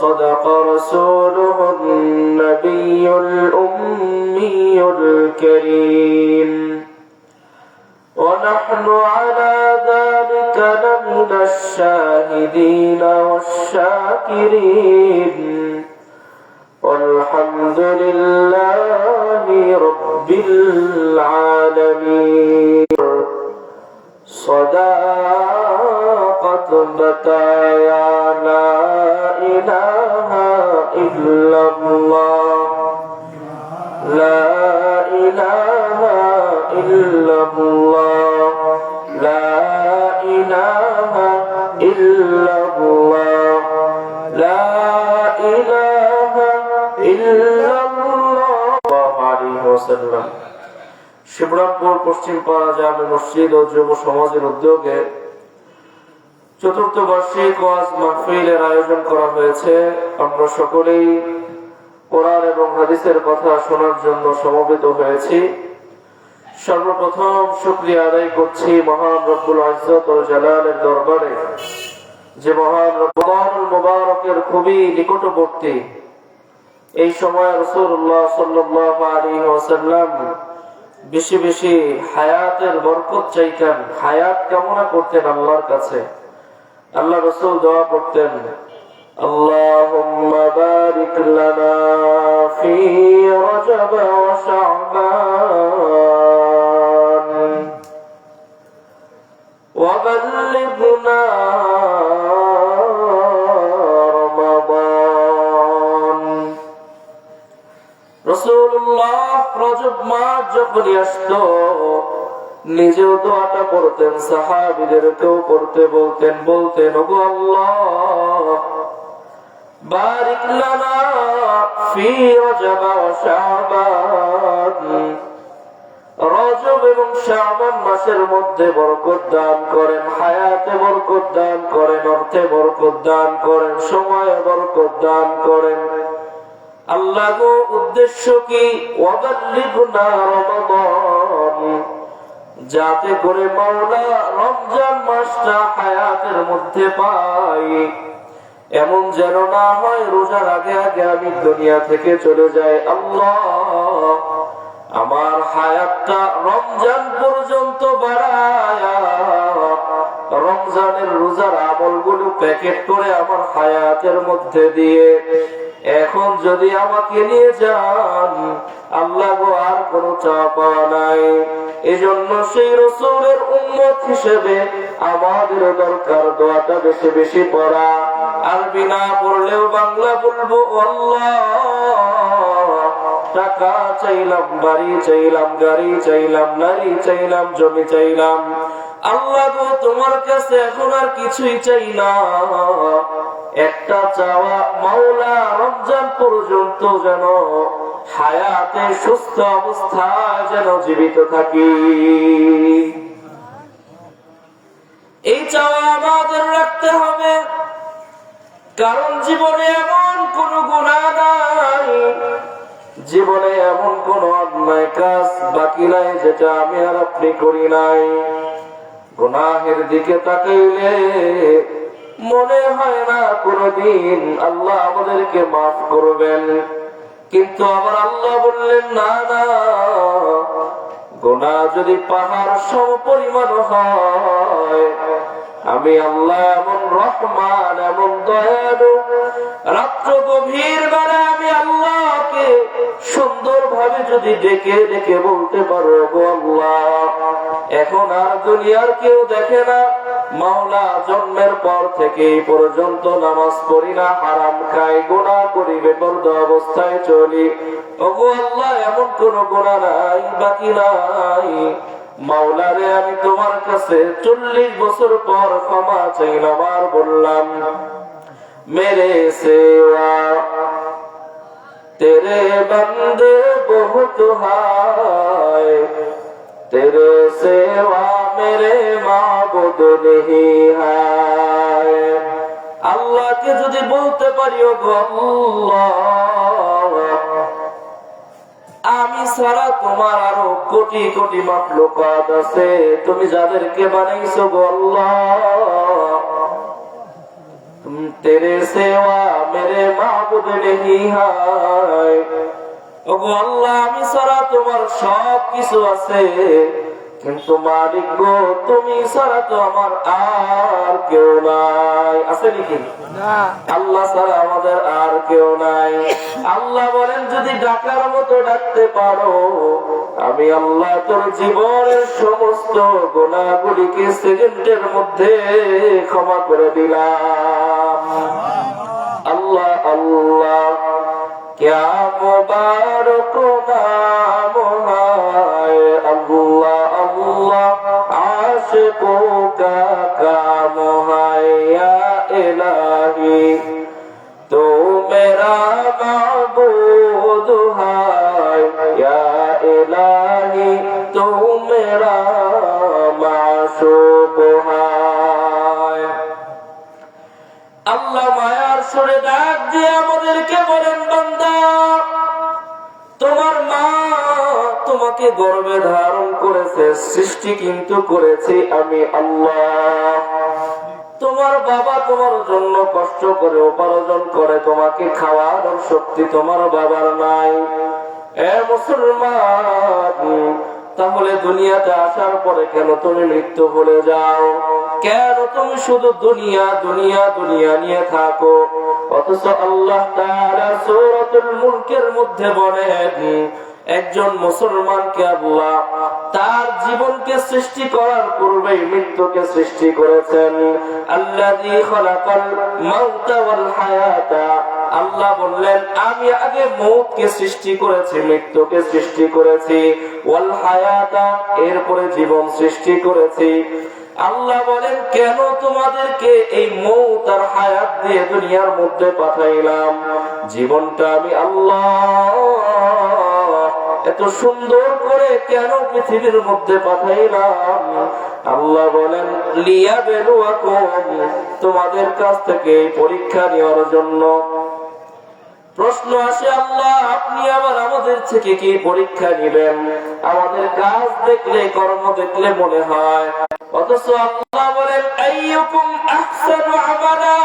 وصدق رسوله النبي الأمي الكريم ونحن على ذلك لمن الشاهدين والشاكرين والحمد لله رب العالمين صداقة بتايا لا إله إلا الله لا إله إلا الله لا إله إلا الله لا إله إلا الله عليه وسلم শিবরামপুর পশ্চিম পাড়া জামে মসজিদ ও যুব সমাজের উদ্যোগে চতুর্থ বার্ষিক ওয়াজ মাহফিলের আয়োজন করা হয়েছে। আমরা সকলেই কোরআন এবং হাদিসের কথা শোনার জন্য সমবেত হয়েছি। সর্বপ্রথম শুকরিয়া আদায় করছি মহান রব্বুল ইজ্জত ওয়াল জালালের দরবারে, যে মহান রমজানুল মুবারকের খুবই নিকটবর্তী এই সময় রাসূলুল্লাহ সাল্লাল্লাহু আলাইহি ওয়াসাল্লাম বেশি বেশি হায়াতের বরকত চাইতেন, হায়াত কামনা করতেন আল্লাহর কাছে। আল্লাহ রাসূল দোয়া করতেন, আল্লাহুম্মা বারিক লানা ফি রজব ওয়া শাবান ওয়া বাল্লিগনা রমাদান। রাসূলুল্লাহ রজব মাস যখনই আসতো নিজেও দোয়াটা পড়তেন, সাহাবীদেরকেও পড়তে বলতেন ওগো আল্লাহ বারিক লানা ফি রজব ওয়া শাবান, রজব এবং শাবান মাসের মধ্যে বরকত দান করেন, হায়াতে বরকত দান করেন, অর্থে বরকত দান করেন, সময়ে বরকত দান করেন। আল্লাহ গো উদ্দেশ্য কি? ওয়াবাল্লিগনা রমাদান, যাতে করে মাওলা রমজান মাসটা হায়াতের মধ্যে পাই। এমন যেন না হয় রোজার আগে আগে আমি দুনিয়া থেকে চলে যাই। আল্লাহ আমার হায়াতটা রমজান পর্যন্ত বাড়ায়া রমজানের রোজার আমলগুলো প্যাকেট করে আমার হায়াতের মধ্যে দিয়ে এখন যদি আমাকে নিয়ে যান আল্লাহ গো আর কোনো চাপ নাই। এজন্য সেই রাসূলের উম্মত হিসেবে আমাদের দরকার দোয়াটা বেশি বেশি পড়া। আরবি না পড়লেও বাংলা বলবো, আল্লাহ টাকা চাইলাম, বাড়ি চাইলাম, গাড়ি চাইলাম, নারী চাইলাম, জমি চাইলাম, আল্লাহ গো তোমার কাছে এখন আর কিছুই চাই না। একটা চাওয়া, মাওলা রমজান পর্যন্ত যেন হায়াতে সুস্থ অবস্থায় যেন জীবিত থাকি। এই চাওয়া আমাদের রাখতে হবে, কারণ জীবনে এমন কোন গুনাহ নাই, জীবনে এমন কোন অন্যায় কাজ বাকি নাই যেটা আমি আর আপনি করি নাই। গুনাহের দিকে তাকাইলে মনে হয় না কোনদিন আল্লাহ আমাদেরকে মাফ করবেন, কিন্তু আবার আল্লাহ বললেন না না, গুনাহ যদি পাহাড় সম পরিমাণ হয় আমি আল্লাহ এমন রহমান, এমন দয়ালু, রাত্র গভীর বেলা আমি আল্লাহকে সুন্দরভাবে যদি ডেকে ডেকে বলতে পারো গো আল্লাহ এখন আর দুনিয়ার কেউ দেখে না, মাওলা জন্মের পর থেকে এই পর্যন্ত নামাজ পড়ি না, হারাম খাই, গুনাহ করি, বেপরদা অবস্থায় চলি, ওগো আল্লাহ এমন কোন গুনাহ নাই বাকি নাই। মাওলারে আমি তোমার কাছে 40 বছর পর ক্ষমা চাইলাম আর বললাম মেরে সেওয়া তেরে বন্দে বহুত হায়, তেরে সেওয়া মেরে মাবুদ নেহি হায়। আল্লাহকে যদি বলতে পারি ওগো আল্লাহ আমি ছাড়া তোমার আরো কোটি কোটি মাখলুকাত আছে, তুমি যাদেরকে বানাইছো গো আল্লাহ तेरे सेवा मेरे माबूद नहीं है। ওগো আল্লাহ, আমি ছাড়া তোমার সব কিছু আছে, কিন্তু মালিক গো, তুমি ছাড়া তো আমার আর কেউ নাই। আছে নাকি? আল্লাহ ছাড়া আমাদের আর কেউ নাই। আল্লাহ বলেন, যদি ডাকার মতো ডাকতে পারো, আমি আল্লাহ তোর জীবনের সমস্ত গুনাহগুলিকে সেকেন্ডের মধ্যে ক্ষমা করে দিলাম। আল্লাহ আল্লাহ, क्या मुबारक नाम है अल्लाह अल्लाह, आशिकों का काम है या इलाही, तो मेरा माबूद है या इलाही, तो मेरा माशूक है। আল্লাহ মায়ার সুরে ডাক দিয়ে আমাদেরকে বলেন, বান্দা, তোমার মা তোমাকে গর্ভে ধারণ করেছে, সৃষ্টি কিন্তু করেছি আমি আল্লাহ। তোমার বাবা তোমার জন্য কষ্ট করে উপার্জন করে তোমাকে খাওয়ানোর শক্তি তোমার বাবার নাই। এ মুসলমান, তাহলে দুনিয়াতে আসার পরে কেন তুমি মৃত্যু ভুলে যাও? কেন তুমি শুধু দুনিয়া দুনিয়া দুনিয়া নিয়ে থাকো? অথচ আল্লাহ তাআলা সূরাতুল মুলকের মধ্যে বলেন, একজন মুসলমানকে আল্লাহ তার জীবনকে সৃষ্টি করার পূর্বেই মৃত্যুকে সৃষ্টি করেছেন। আল্লাযী খালাকাল মাউতা ওয়াল হায়াতা, আল্লাহ বললেন, আমি আগে মৌতকে সৃষ্টি করেছি, মৃত্যুকে সৃষ্টি করেছি, ওয়াল হায়াতা, এরপরে জীবন সৃষ্টি করেছি। আল্লাহ বলেন, কেন তোমাদেরকে এই মৌত আর হায়াত দিয়ে দুনিয়ার মধ্যে পাঠাইলাম? জীবনটা আমি আল্লাহ এত সুন্দর করে কেন পৃথিবীর মধ্যে পাঠাইলাম? আল্লাহ বলেন, লিয়াবলুয়াকুম, তোমাদের কাছ থেকে পরীক্ষা নেওয়ার জন্য। প্রশ্ন আসে, আল্লাহ আপনি আবার আমাদের থেকে কি পরীক্ষা নেবেন? আমাদের কাজ দেখলে, কর্ম দেখলে মনে হয়, অথচ আল্লাহ বলেন, আইয়ুকুম আহসানু আমালা,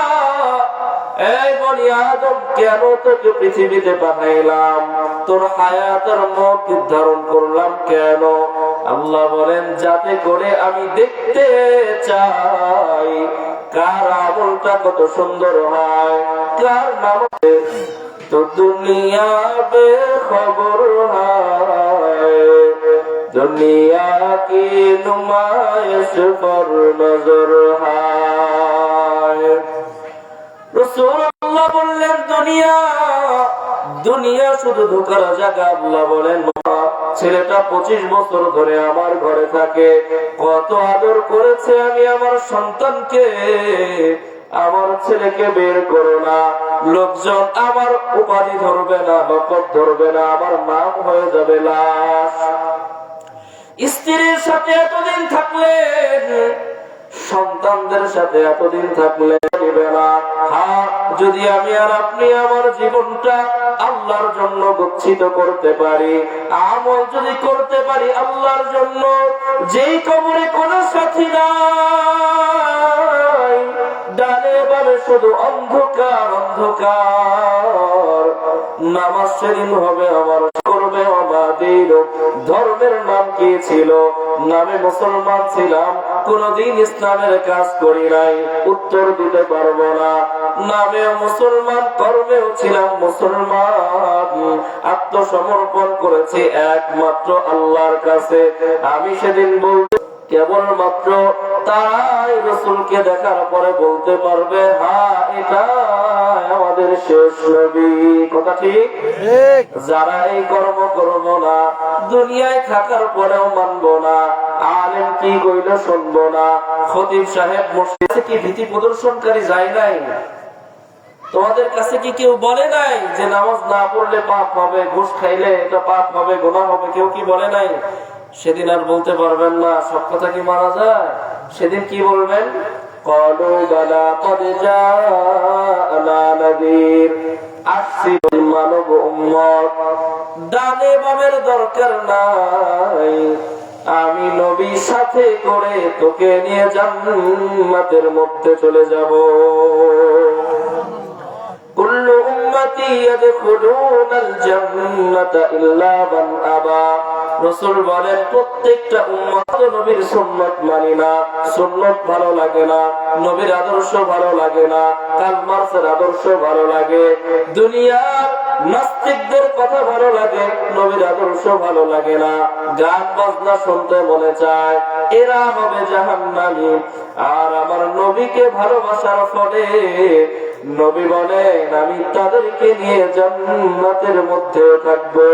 এই বনি আদম, কেন তোকে পৃথিবীতে পাঠাইলাম? তোর হায়াতের মত নির্ধারণ করলাম কেন? আল্লাহ বলেন, যাতে করে আমি দেখতে চাই কার আমলটা কত সুন্দর হয়, কার নাম তো দুনিয়া বেখবর হয়, দুনিয়া কি নুমাইশ পর নজর হয়। রাসূলুল্লাহ বললেন, দুনিয়া দুনিয়া শুধু ধোঁকার জায়গা। আল্লাহ বলেন, ছেলেটা 25 বছর ধরে আমার ঘরে থাকে, কত আদর করেছে আমি আমার সন্তানকে, আমার ছেলেকে বের করো না, লোকজন আমার উপাধি ধরবে না, লকব ধরবে না, আমার নাম হয়ে যাবে লাশ। স্ত্রীর সাথে এতদিন থাকলেন, সন্তানদের সাথে এতদিন থাকলে দিবে না। হ্যাঁ, যদি আমি আর আপনি আমার জীবনটা আল্লাহর জন্য গচ্ছিত করতে পারি, আমল যদি করতে পারি আল্লাহর জন্য, যেই কবরে কোনো সাথী নাই, ডানে বামে শুধু অন্ধকার অন্ধকার, নামাজ সেদিন হবে আমার করবে আমাদের। ধর্মের নাম কি ছিল? নামে মুসলমান ছিলাম, কোনদিন ইসলামের কাজ করি নাই, উত্তর দিতে পারবো না। নামে মুসলমান, কর্মেও ছিলাম মুসলমান, আত্মসমর্পণ করেছি একমাত্র আল্লাহর কাছে। আমি সেদিন বলতে কেবলমাত্র তাই রাসূলকে দেখার পরে বলতে পারবে, হ্যাঁ এটা আমাদের শেষ নবী। কথা ঠিক? যারা এই কর্ম করবো না, দুনিয়ায় থাকার পরেও মানবো না, আলেম কি কইলে শুনবো না, খতিব সাহেব মসজিদে কি ভীতি প্রদর্শনকারী যায় নাই? তোমাদের কাছে কি কেউ বলে নাই যে নামাজ না পড়লে পাপ হবে, ঘুষ খাইলে এটা পাপ হবে, গুনাহ হবে? কেউ কি বলে নাই? সেদিন আর বলতে পারবেন না। সব কথা কি মানা যায়? সেদিন কি বলবেন? ক্বালু বালা ক্বাদ জাআনা নাযীর, আসছি মানব উম্মত, ডানে বামের দরকার নাই, আমি নবী সাথে করে তোকে নিয়ে জান্নাতের মধ্যে চলে যাব। ইয়াদখুলুনাল জান্নাতা ইল্লা মান আবা। রাসূল বলেন প্রত্যেকটা উম্মত নবীর সুন্নাত মানি না, সুন্নাত ভালো লাগে না, নবীর আদর্শ ভালো লাগে না, কার্ল মার্ক্সের আদর্শ ভালো লাগে, দুনিয়ার নাস্তিকদের কথা ভালো লাগে, নবীর আদর্শ ভালো লাগে না, গান বাজনা শুনতে মনে চায়, এরা হবে জাহান্নামী। আর আমার নবীকে ভালোবাসার ফলে নবী বলেন আমি তাদেরকে নিয়ে জান্নাতের মধ্যে থাকবো।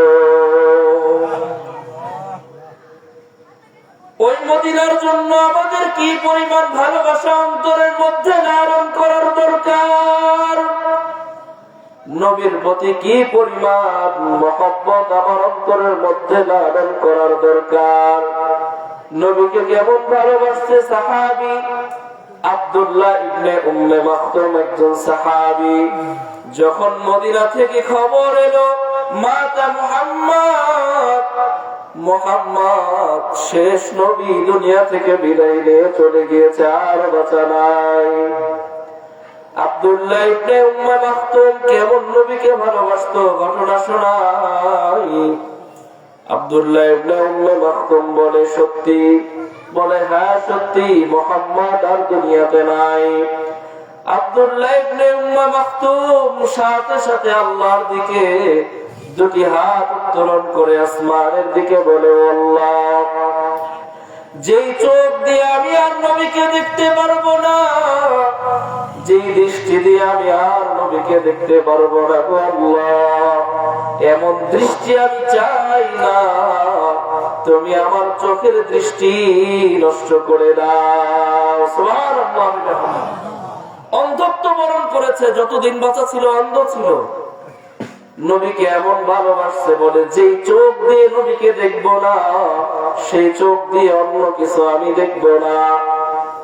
ওই মদিনার জন্য আমাদের কি পরিমাণ ভালোবাসা অন্তরের মধ্যে ধারণ করার দরকার, নবীর প্রতি কি পরিমাণ মহব্বত আমার অন্তরের মধ্যে ধারণ করার দরকার। নবীকে কেমন ভালোবাসছে সাহাবী আব্দুল্লাহ ইবনে উম্মে মাকতুম, একজন সাহাবী। যখন মদিনা থেকে খবর এলো মাতা মুহাম্মদ শেষ নবী দুনিয়া থেকে বিদায় নিয়ে চলে গিয়েছে, আর বাঁচা নাই। আব্দুল্লাহ ইবনে উম্মে মাকতুম কেমন নবীকে ভালোবাসতো ঘটনা শোনাই। আব্দুল্লাহ ইবনে উম্মে মাকতুম বলে সত্যি, বলে হ্যাঁ সত্যি মুহাম্মদ আর দুনিয়াতে নাই। আব্দুল্লাহ ইবনে উম্মে মাকতুম সাথে সাথে আল্লাহর দিকে দুটি হাত উত্তোলন করে আসমানের দিকে বলে, আল্লাহ যেই চোখ দিয়ে আমি আর নবীকে দেখতে পারবো না, যেই দৃষ্টি দিয়ে আমি আর নবীকে দেখতে পারবো না গো আল্লাহ, এমন দৃষ্টি আমি চাই না, তুমি আমার চোখের দৃষ্টি নষ্ট করে দাও। সুবহানাল্লাহ। অন্ধত্ব বরণ করেছে, যতদিন বাঁচা ছিল অন্ধ ছিল, নবীকে এমন ভালোবাসছে বলে যেই চোখ দিয়ে নবীকে দেখবো না, সেই চোখ দিয়ে অন্য কিছু আমি দেখবো না।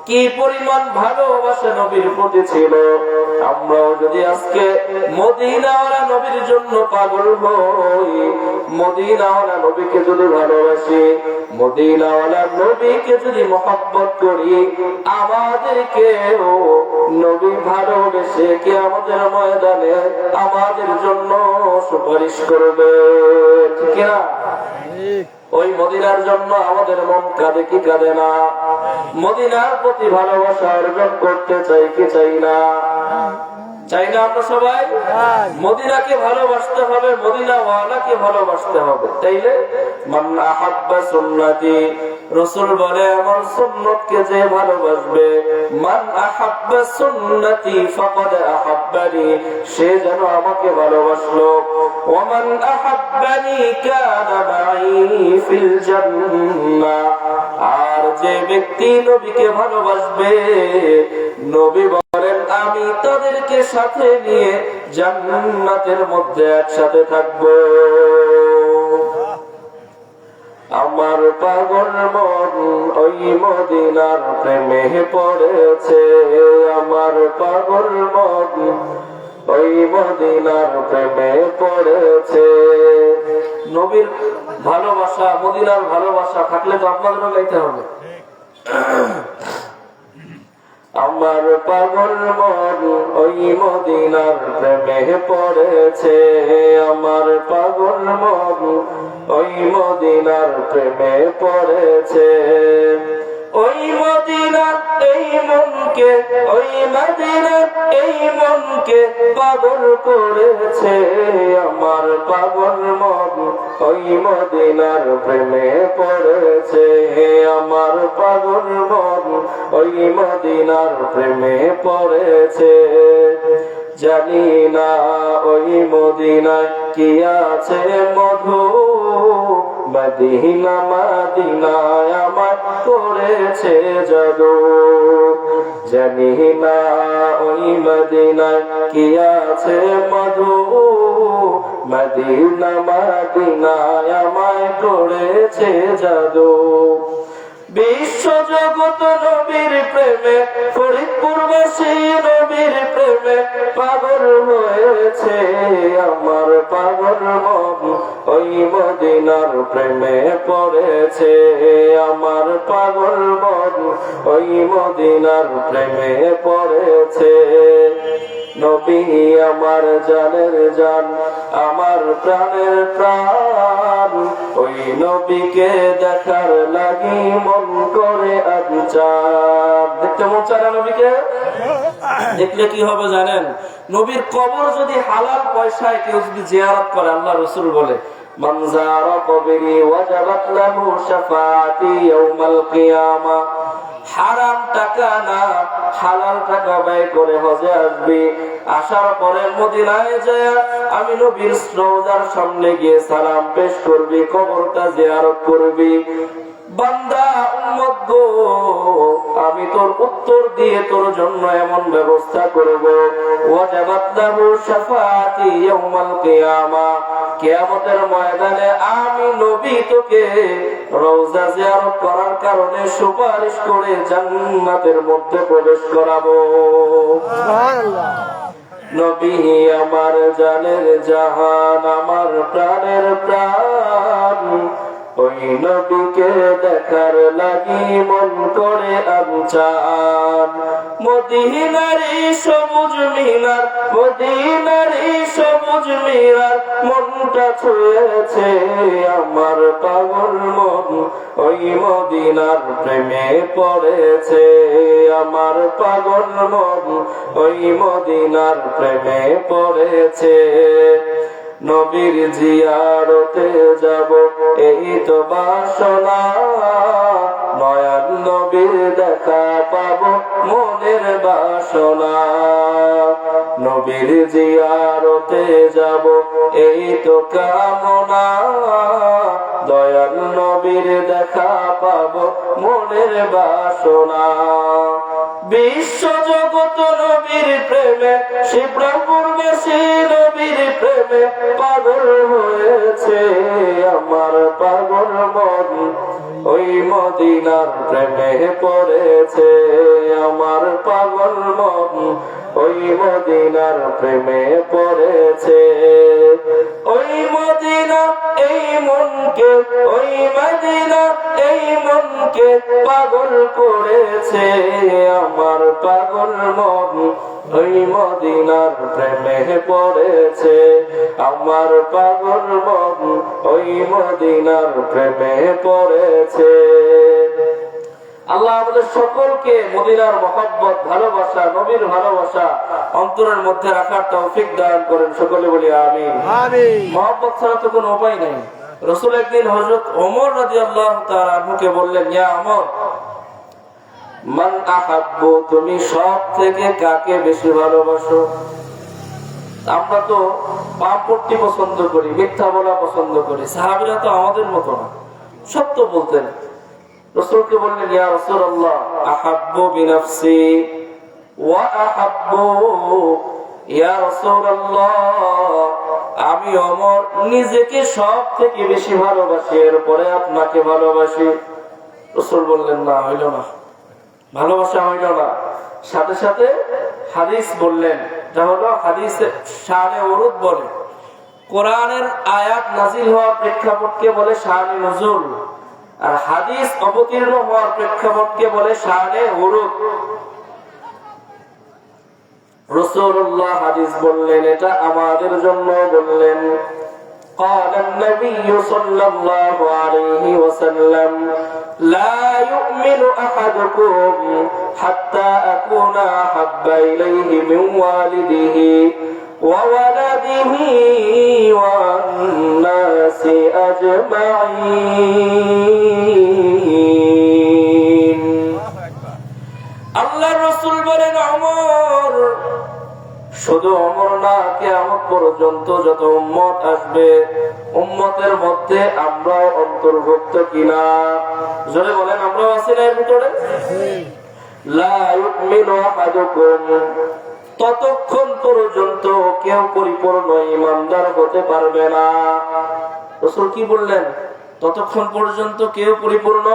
কি পরিমাণ ভালোবাসা নবীর প্রতি ছিল। আমরাও যদি আজকে মদিনাওয়ালা নবীর জন্য পাগল হই, মদিনাওয়ালা নবীকে যদি ভালোবাসি, মদিনাওয়ালা নবীকে যদি মহব্বত করি, আমাদেরকেও নবী ভালোবেসে কি আমাদের ময়দানে আমাদের জন্য সুপারিশ করবে, ঠিক না? ওই মদিনার জন্য আমাদের মন কাঁদে কি কাঁদে না? মদিনার প্রতি ভালোবাসা অর্জন করতে চাই কি চাই না? চাই না আমরা সবাই? মদিনাকে ভালোবাসতে হবে, মদিনাওয়ালাকে ভালোবাসতে হবে। তাইলে মান আহাব্বা সুন্নতি, রাসূল বলে আমার সুন্নতকে যে ভালোবাসবে, মান আহাব্বা সুন্নতি ফাকাদ আহাব্বানি, সে যেন আমাকে ভালোবাসলো। ওয়া মান আহাব্বানি কানা মাই ফিল জান্নাহ, আর যে ব্যক্তি নবীকে ভালোবাসবে, নবী বলেন আমি তাদেরকে সাথে নিয়ে জান্নাতের মধ্যে একসাথে থাকবো। আমার পাগল মন ওই মদিনার প্রেমে পড়েছে, আমার পাগল মন ওই মদিনার প্রেমে পড়েছে। নবীর ভালোবাসা, মদিনার ভালোবাসা থাকলে তো আপনাদেরও গাইতে হবে। আমার পাগল মন ওই মদিনার প্রেমে পড়েছে, আমার পাগল মন ওই মদিনার প্রেমে পড়েছে। ওই মদিনার এই মনকে, ওই মদিনার এই মনকে পাগল করেছে, আমার পাগল মন ওই মদিনার প্রেমে পড়েছে, আমার পাগল মন ওই মদিনার প্রেমে পড়েছে। জানি না ওই মদিনায় কি আছে মধু, মদিনা মদিনায় আমার করেছে জাদু। জানি না ওই মদিনায় কি আছে মধু, মদিনা মদিনায় আমায় করেছে জাদু। বিশ্ব জগৎ নবীর প্রেমে, ফরিদপুরবাসী নবীর প্রেমে পাগল হয়েছে, আমার পাগল মন ওই মদিনার প্রেমে পড়েছে, আমার পাগল মন ওই মদিনার প্রেমে পড়েছে। নবী আমার জানের জান, আমার প্রাণের প্রাণ, ওই নবীকে দেখার লাগি মন করে আবিচার। দেখতে মন চায় না নবীকে? দেখলে কি হবে জানেন? নবীর কবর যদি হালাল পয়সায় কেউ যদি জিয়ারত করে, আল্লাহ রাসূল বলে মান যারা কবরি ওয়াজাবাত লাহু শাফাআতি ইয়াউমাল কিয়ামা। হারাম টাকা না, হালাল টাকা ব্যয় করে হজে আসবি, আসার পরে মদিনায় যায় আমি নবীর রওজার সামনে গিয়ে সালাম পেশ করবি, কবরটা জিয়ারত করবি। বান্দা উম্মত গো, আমি তোর উত্তর দিয়ে তোর জন্য এমন ব্যবস্থা করব, ওয়াজাবাত লাহু শাফাআতি ইয়াউমাল কিয়ামা, কিয়ামতের ময়দানে আমি নবী তোকে রওজা জিয়ারত করার কারণে সুপারিশ করে জান্নাতের মধ্যে প্রবেশ করাবো। সুবহানাল্লাহ। নবী আমার জানের জাহান, আমার প্রাণের প্রাণ, ওই নবীকে দেখার লাগি মন করে আনচান। মদিনারি সবুজ মিনার, মদিনারি সবুজ মিনার, মনটা ছুঁয়েছে আমার পাগল মন, ওই মদিনার প্রেমে পড়েছে আমার পাগল মন, ওই মদিনার প্রেমে পড়েছে। নবীর জিয়ারতে যাব এই তো বাসনা, নয়ন নবীর দেখা পাবো মনের বাসনা। নবীর জিয়ারতে যাব এই তো কামনা, দয়াল নবীর দেখা পাবো মনের বাসনা। বিশ্ব জগৎ নবীর প্রেমে, শিবরামপুরবাসী নবীর প্রেমে পাগল হয়েছে আমার পাগল মন, ওই মদিনার প্রেমে পড়েছে আমার পাগল মন, ওই মদিনার প্রেমে পড়েছে। ওই মদিনা এই মনকে, ওই মদিনা এই মনকে পাগল করেছে আমার পাগল মন, ওই মদিনার প্রেমে পড়েছে আমার পাগল মন, ওই মদিনার প্রেমে পড়েছে। আল্লাহ আমাদের সকলকে মদিনার মহব্বত, ভালোবাসা, নবীর ভালোবাসা অন্তরের মধ্যে রাখার তৌফিক দান করেন। সকলে বলি আমিন। মহব্বত ছাড়া তো কোনো উপায় নেই। রাসূল একদিন হযরত ওমর রাদিয়াল্লাহু তাআলা আনহুকে বললেন, ইয়া ওমর, মান আহাব্বু, তুমি সব থেকে কাকে বেশি ভালোবাসো? আমরা তো পাপড়টি পছন্দ করি, মিথ্যা বলা পছন্দ করি। সাহাবীরা তো আমাদের মতো না, সত্য বলতেন। রাসূলকে বললেন, ইয়া রাসূলুল্লাহ, আহাব্বু বিনাফসি ওয়া আহাব্বু, ইয়া রাসূলুল্লাহ, আমি ওমর নিজেকে সব থেকে বেশি ভালোবাসি, এরপরে আপনাকে ভালোবাসি। রাসূল বললেন, না, হইল না, ভালোবাসা হইল না। সাথে সাথে হাদিস বললেন, যা হলো হাদিসে শানে উরুদ বলে। কোরআনের আয়াত নাজিল হওয়ার প্রেক্ষাপটকে বলে শানে নুজুল, আর হাদিস অবতীর্ণ হওয়ার প্রেক্ষাপটকে বলে শানে উরুদ। রাসূলুল্লাহ হাদিস বললেন, এটা আমাদের জন্য বললেন। قال النبي صلى الله عليه وسلم لا يؤمن أحدكم حتى أكون أحب إليه من والده وولده والناس أجمعين। আল্লাহর রাসূল বলেন, ওমর, শুধু ওমর না, কিয়ামত পর্যন্ত যত উম্মত আসবে, উম্মতের মধ্যে আমরাও অন্তর্ভুক্ত কিনা? জোরে বলেন, আমরাও আছি না এর ভিতরে? লা ইউমিনু আহাদুকুম, ততক্ষণ পর্যন্ত কেউ পরিপূর্ণ ঈমানদার হতে পারবে না। রাসূল কি বললেন? ততক্ষণ পর্যন্ত কেউ পরিপূর্ণ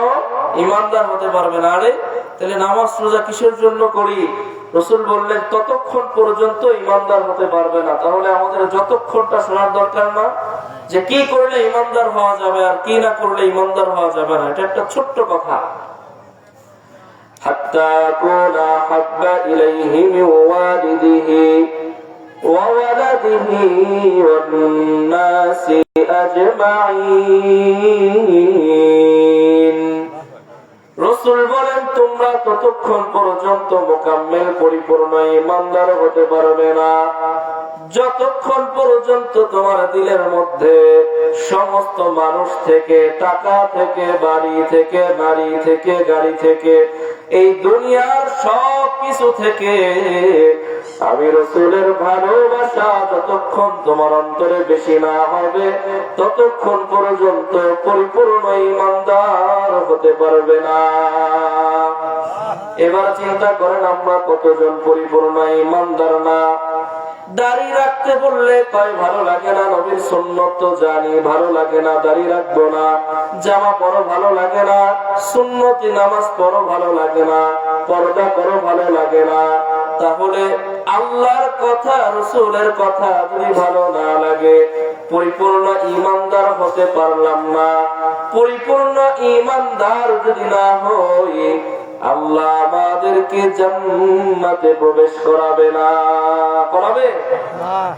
ঈমানদার হতে পারবে না। আরে তাহলে নামাজ রোজা কিসের জন্য করি? রাসূল বললেন, ততক্ষণ পর্যন্ত ঈমানদার হতে পারবে না। তাহলে আমাদের যতক্ষণটা শোনার দরকার না যে কি করলে ঈমানদার হওয়া যাবে আর কি না করলে ঈমানদার হওয়া যাবে না, এটা একটা ছোট্ট কথা। হাত্তা কুনা হাব্বা ইলাইহি মিন ওয়ালিদিহি آله والناس أجمعين রাসূল বলেন তোমরা ততক্ষণ পর্যন্ত মুকাম্মিল পরিপূর্ণ ঈমানদার হতে পারবে না যতক্ষণ পর্যন্ত তোমার দিলের মধ্যে সমস্ত মানুষ থেকে, টাকা থেকে, বাড়ি থেকে, নারী থেকে, গাড়ি থেকে, এই দুনিয়ার সব কিছু থেকে আমি রাসূলের ভালোবাসা যতক্ষণ তোমার অন্তরে বেশি না হবে ততক্ষণ পর্যন্ত পরিপূর্ণ ঈমানদার হতে পারবে না। এবার চিন্তা করেন আমরা কতজন পরিপূর্ণ ঈমানদার না। দাড়ি রাখতে বললে কয় ভালো লাগে না, নবীর সুন্নত তো জানি ভালো লাগে না, দাড়ি রাখবো না। জামা পরো ভালো লাগে না, সুন্নতি নামাজ পড়ো ভালো লাগে না, পর্দা করো ভালো লাগে না। তাহলে আল্লাহর কথা রাসূলের কথা যদি ভালো না লাগে পরিপূর্ণ ঈমানদার হতে পারলাম না। পরিপূর্ণ ঈমানদার যদি না হই আল্লাহ আমাদেরকে জান্নাতে প্রবেশ করাবে না। করাবে?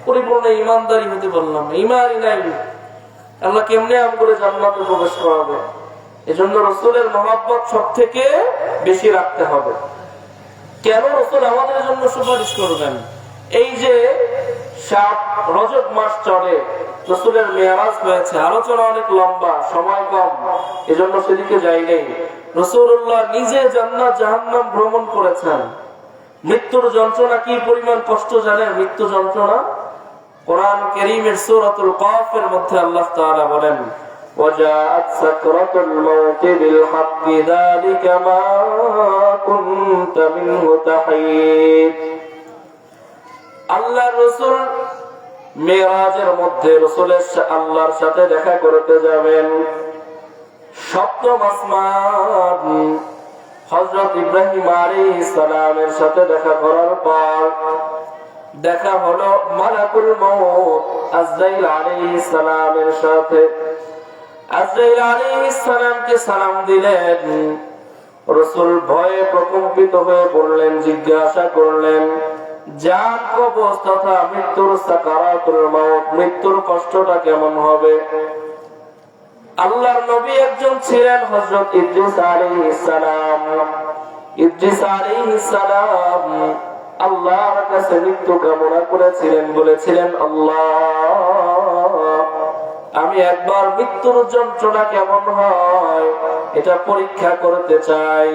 পরিপূর্ণ ঈমানদারি হতে পারলাম না, ঈমানই নাই, আল্লাহ কেমনে আমগুলো জান্নাতে প্রবেশ করাবে? এজন্য রাসূলের মহব্বত সবথেকে বেশি রাখতে হবে। কেন রাসূল আমাদের জন্য সুপারিশ করবেন? এই যে রজব মাস চলে, রাসূলের মেরাজ হয়েছে, আলোচনা অনেক লম্বা, সময় কম, এজন্য সেদিকে যাই নাই। রাসূলুল্লাহ নিজে জান্নাত জাহান্নাম ভ্রমণ করেছেন। মৃত্যুর যন্ত্রণা কি পরিমাণ কষ্ট জানেন? মৃত্যু যন্ত্রণা কোরআন কারীমের সূরাতুল কাফের মধ্যে আল্লাহ তাআলা বলেন وجاءت سكرة الموت بالحق ذلك ما كنت منه تحيد। আল্লাহর রাসূল মেরাজের মধ্যে রাসূলের আল্লাহর সাথে দেখা করতে যাবেন। সপ্তম আসমান হযরত ইব্রাহিম আলাইহিস সালামের সাথে দেখা করার পর দেখা হলো মালাকুল মউত আজরাইল আলাইহিস সালামের সাথে। আজরাইল আলাইহিস সালামকে সালাম দিলেন। রাসূল ভয়ে প্রকম্পিত হয়ে পড়লেন, জিজ্ঞাসা করলেন জান কবজ তথা মৃত্যুর সাকারাতুল মাউত, মৃত্যুর কষ্টটা কেমন হবে? আল্লাহর নবী একজন ছিলেন হযরত ইদ্রিস আলাইহিস সালাম। ইদ্রিস আলাইহিস সালাম আল্লাহর কাছে মৃত্যু কামনা করেছিলেন, বলেছিলেন আল্লাহ আমি একবার মৃত্যুর যন্ত্রণা কেমন হয় এটা পরীক্ষা করতে চাই।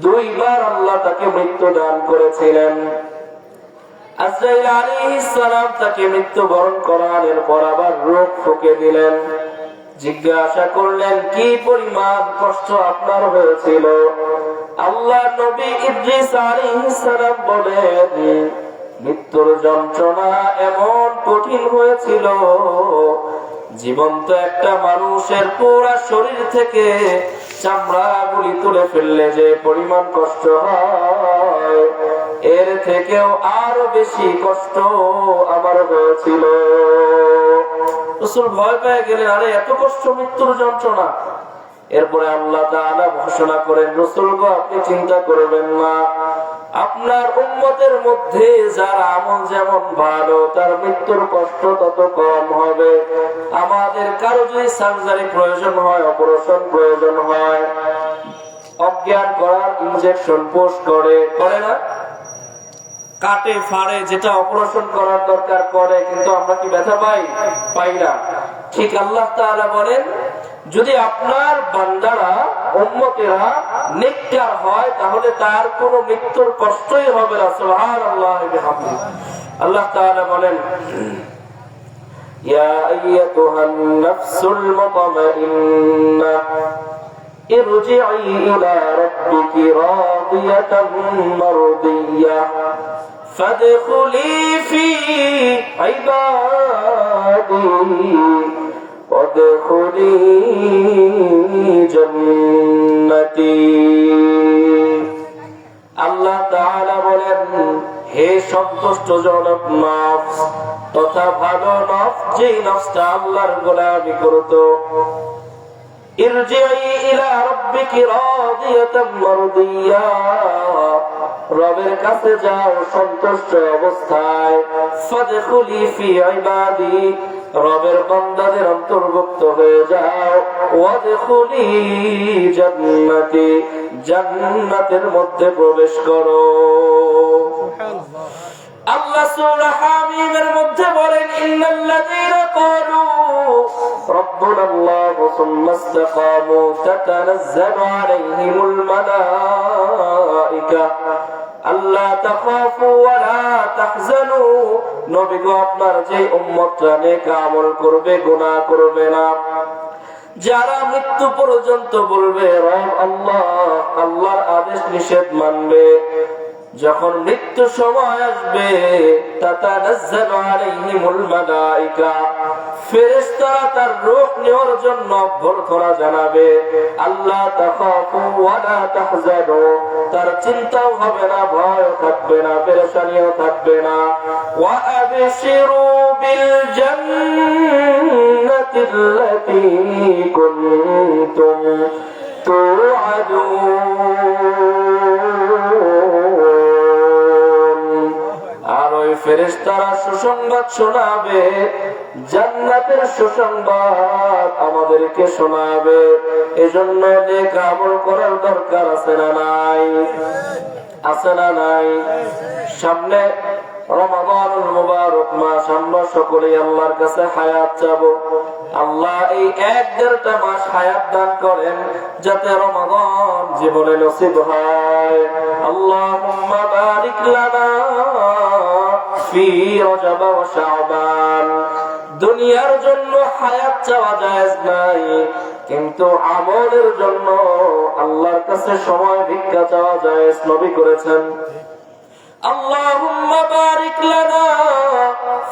দুইবার আল্লাহ তাকে মৃত্যু দান করেছিলেন। আজরাইল আলাইহিস সালাম তাকে মৃত্যুবরণ করানোর পর আবার রূহ ফুঁকে দিলেন। জিজ্ঞাসা করলেন কি পরিমাণ কষ্ট আপনার হয়েছিল? আল্লাহ নবী ইদ্রিস আলাইহিস সালাম বলেন মৃত্যুর যন্ত্রণা এমন কঠিন হয়েছিল জীবন্ত একটা মানুষের পুরো শরীর থেকে চামড়াগুলি তুলে ফেললে যে পরিমাণ কষ্ট হয় এর থেকেও আরো বেশি কষ্ট আমার হয়েছিল। রাসূল ভয় পেয়ে গেলেন, আরে এত কষ্ট মৃত্যুর যন্ত্রণা। এরপরে আল্লাহ তাআলা ঘোষণা করেন রাসূল গো আপনি চিন্তা করবেন না, আপনার উম্মতের মধ্যে যার আমল যেমন ভালো তার মৃত্যুর কষ্ট তত কম হবে। আমাদের কারো যদি সার্জারি প্রয়োজন হয়, অপারেশন প্রয়োজন হয়, অজ্ঞান করার ইনজেকশন পুশ করে না, কাটে ফাড়ে, যেটা অপারেশন করার দরকার করে, কিন্তু আমরা কি ব্যথা পাই না। ঠিক আল্লাহ তাআলা বলেন যদি আপনার বান্দারা উম্মতেরা নেককার হয় তাহলে তার কোনো মৃত্যুর কষ্টই হবে না। সুবহানাল্লাহ ওয়া বিহামদিহি। আল্লাহ তাআলা বলেন ইয়া আইয়াতুহান নাফসুল মুতমাইন্নাহ ইরজিই ইলা রাব্বিকি রাদিয়াতান মারদিয়াহ ফাদখুলি ফি ইবাদি ওয়াদখুলি জান্নাতি। আল্লাহ তাআলা বলেন হে সন্তুষ্টজনক নফস তথা ভালো নফস, যেই নফসটা আল্লাহর গোলামি করত, ইরজিই ইলা রাব্বিকি রাদিয়াতান মারদিয়া, রবের কাছে যাও সন্তুষ্ট অবস্থায়। ফাদখুলি ফি ইবাদি, রবের বান্দাদের অন্তর্ভুক্ত হয়ে যাও। ওয়াদখুলি জান্নাতি, জান্নাতের মধ্যে প্রবেশ করো। আল্লাহ সূরা হামীমের মধ্যে বলেন, ইন্নাল্লাযীনা ক্বালু রাব্বুনা আল্লাহু সুম্মা ইসতাকামু তাতানাজ্জালু আলাইহিমুল মালায়েকা আল্লা তাখাফু ওয়া লা তাহজানু। নবী গো, আপনার যে উম্মতরা নেক আমল করবে, গুনাহ করবে না, যারা মৃত্যু পর্যন্ত বলবে রব আল্লাহ, আল্লাহর আদেশ নিষেধ মানবে, যখন মৃত্যু সময় আসবে তাতানাজ্জালু আলাইহিমুল মালায়েকা, ফেরেশতারা তার রূহ নেওয়ার জন্য অভ্যর্থনা জানাবে। আল্লাহ তাখাফু ওয়া লা তাহজানু, তার চিন্তাও হবে না, ভয় থাকবে না, পেরেশানিও থাকবে না। ওয়া আবশিরু বিল জান্নাতিল্লাতী কুনতুম তুআদুন। আর ওই ফেরেশতারা সুসংবাদ শোনাবে, জান্নাতের সুসংবাদ আমাদেরকে শোনাবে। এজন্য নেক আমল করার দরকার আছে না নাই? আছে না নাই? সামনে রমাদানুল মুবারক মাস, আমরা সকলেই আল্লাহর কাছে হায়াত চাবো। আল্লাহ এই 1-1.5টা মাস হায়াত দান করেন, যাতে রমাদান জীবনে নসিব হয়। আল্লাহুম্মা বারিক লানা ফি রজব ওয়া শাবান। দুনিয়ার জন্য হায়াত চাওয়া জায়েজ নাই, কিন্তু আমলের জন্য আল্লাহর কাছে সময় ভিক্ষা চাওয়া জায়েজ। নবী করেছেন, আল্লাহুম্মা বারিক লানা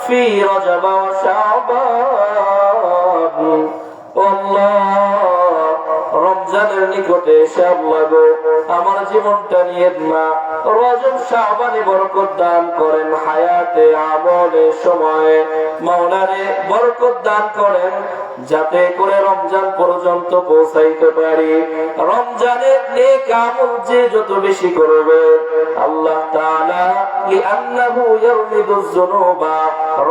ফি রজব ওয়া শাবান। আল্লাহ, রমজানের নিকটে এসে আল্লাহ গো, আমার জীবনটা নিয়ে না, রজব শাবানে বরকত দান করেন, হায়াতে আমলে সময়ে মাওলারে বরকত দান করেন, যাতে করে রমজান পর্যন্ত পৌঁছাইতে পারি। রমজানের নেক আমল যে যত বেশি করবে, আল্লাহ তাআলা লিআন্নাহু ইয়ারমিদুজ যুনুবা,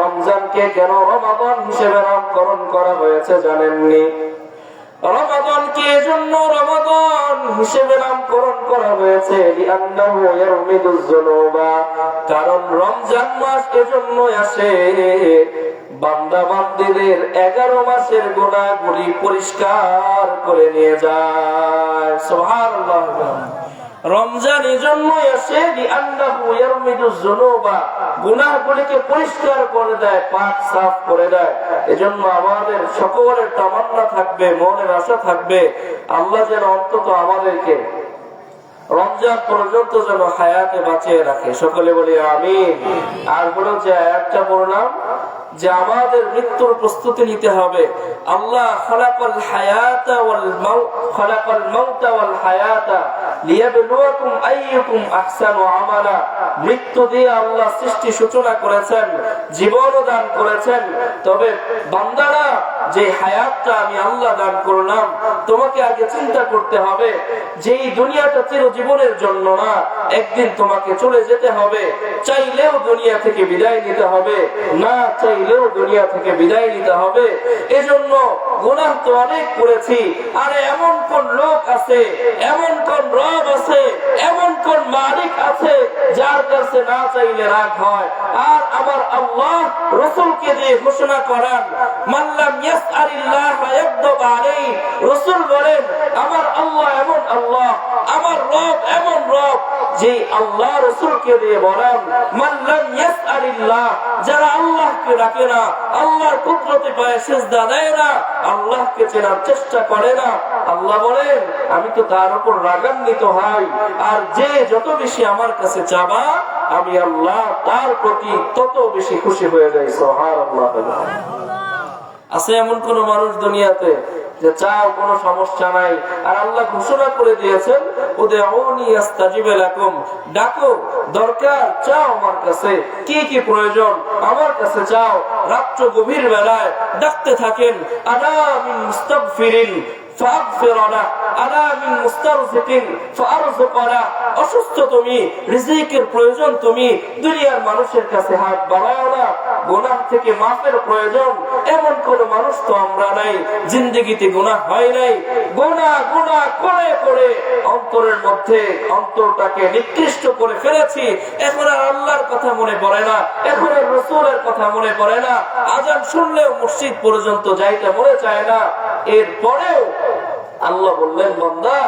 রমজানকে কেন রমাদান হিসেবে নামকরণ করা হয়েছে জানেননি? রমাদানকে এজন্য রমাদান হিসেবে নামকরণ করা হয়েছে, লিআন্নাহু ইয়ারমিদুজ যুনুবা, কারণ রমজান মাস এজন্য আসে বান্দা বান্দীদের 11 মাসের গুনাহগুলি পরিষ্কার করে নিয়ে যায়। সুবহানাল্লাহ। রমজান এজন্যই আসে, লিআন্নাহু ইয়ারমিদুজ যুনুবা, গুনাহগুলিকে পরিষ্কার করে দেয়, পাক সাফ করে দেয়। এজন্য আমাদের সকলের তামান্না থাকবে, মনের আশা থাকবে, আল্লাহ যেন অন্তত আমাদেরকে রমজান পর্যন্ত যেন হায়াতে বাঁচিয়ে রাখে। সকলে বলি আমিন। আর বলো যে একটা বললাম যে আমাদের মৃত্যুর প্রস্তুতি নিতে হবে। আল্লাহ খালাকাল হায়াতা ওয়াল মাউত, খালাকাল মাউতা ওয়াল হায়াতা লিয়াবলুয়াকুম আইয়ুকুম আহসানু আমালা। মৃত্যু দিয়ে আল্লাহ সৃষ্টি সূচনা করেছেন, জীবন দান করেছেন। তবে বান্দারা, যে হায়াতটা আমি আল্লাহ দান করলাম, তোমাকে আগে চিন্তা করতে হবে যে এই দুনিয়াটা চিরজীবনের জন্য না, একদিন তোমাকে চলে যেতে হবে। চাইলেও দুনিয়া থেকে বিদায় নিতে হবে, না চাইলেও দুনিয়া থেকে বিদায় নিতে হবে। এজন্য গুনাহ তো অনেক করেছি, আরে এমন কোন লোক আছে, এমন কোন রব আছে, এমন কোন মালিক আছে যার কাছে না চাইলে রাগ হয়? আর আমার আল্লাহ রাসূলকে দিয়ে ঘোষণা করান, মাল্লাম ইয়াসআলিল্লাহ ইয়াগদাব আলাইহি। রাসূল বলেন, আমার আল্লাহ এমন আল্লাহ, আমার রব এমন রব, যে আল্লাহ রাসূলকে দিয়ে বলেন, মাল্লাম ইয়াসআলিল্লাহ, যারা আল্লাহকে ডাকে না, আল্লাহর কুদরতে পায়ে সিজদা দেয় না, আল্লাহকে চেনার চেষ্টা করে না, আল্লাহ বলেন আমি তো তার উপর রাগান্বিত হই। আর যে যত বেশি আমার কাছে চাবা, আমি আল্লাহ তার প্রতি তত বেশি খুশি হয়ে যাই। সুবহানাল্লাহ। আছে এমন কোন মানুষ দুনিয়াতে যে চাও কোনো সমস্যা নাই? আর আল্লাহ ঘোষণা করে দিয়েছেন, উদউনি আস্তাজিব লাকুম, ডাকো, দরকার চাও আমার কাছে, কি কি প্রয়োজন আমার কাছে চাও। রাত্র গভীর বেলায় ডাকতে থাকেন, আনা মিন মুস্তাগফিরিন ফাগফির লাহ, আলা মিন মুস্তারজিকিন ফারযুকনা, অসুস্থ তুমি, রিজিকের প্রয়োজন তুমি, দুনিয়ার মানুষের কাছে হাত বাড়াও না। গুনাহ থেকে মাফের প্রয়োজন এমন কোন মানুষ তো আমরা নাই, জিন্দেগিতে গুনাহ হয় নাই। গুনাহ করে করে অন্তরের মধ্যে অন্তরটাকে নিকৃষ্ট করে ফেলেছি। এখন আর আল্লাহর কথা মনে পড়ে না, এখন আর রাসূলের কথা মনে পড়ে না, আজান শুনলেও মসজিদ পর্যন্ত যাইতে মনে চায় না। এরপরেও আল্লাহ বললেন, বান্দা,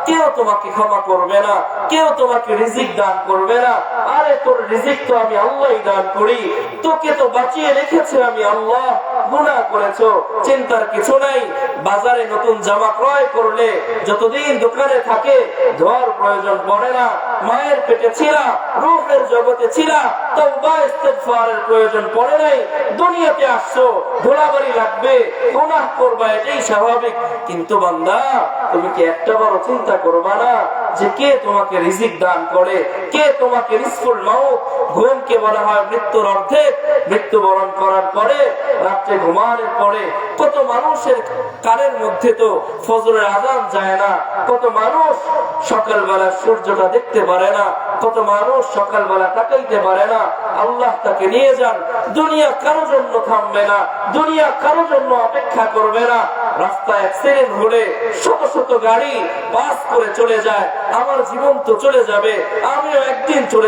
কেউ তোমাকে ক্ষমা করবে না, কেউ তোমাকে রিজিক দান করবে না। আরে তোর রিজিক তো আমি আল্লাহই দান করি, তোকে তো বাঁচিয়ে রেখেছে আমি আল্লাহ। গুনাহ করেছো, চিন্তার কিছু নাই। বাজারে নতুন জামা ক্রয় করলে যতদিন দোকানে থাকে ধোয়ার প্রয়োজন পড়ে না। মায়ের পেটে ছিলা, রূহের জগতে ছিলা, তওবা ইস্তিগফারের প্রয়োজন পড়ে নাই। দুনিয়াতে আসছো, ধুলাবাড়ি লাগবে, গুনাহ করবা, এটাই স্বাভাবিক। কিন্তু বান্দা, তুমি কি একটা বড় চিন্তা করবা না যে কে তোমাকে রিজিক দান করে, কে তোমাকে রিজকুল মাউত, ঘুমকে বলা হয় মৃত্যুর অর্ধেক। মৃত্যুবরণ করার পরে রাত্রে ঘুমানোর পরে কত মানুষের কানের মধ্যে তো ফজরের আযান যায় না, কত মানুষ সকালবেলা সূর্যটা দেখতে পারে না, কত মানুষ সকালবেলা তাকাইতে পারে না। আল্লাহ তাকে নিয়ে যান। দুনিয়া কারো জন্য থামবে না, দুনিয়া কারো জন্য অপেক্ষা করবে না। রাস্তায় অ্যাক্সিডেন্ট হলে শত শত গাড়ি বাস করে চলে যায়, আমার জীবন তো চলে যাবে, আমিও একদিন চলে যাব।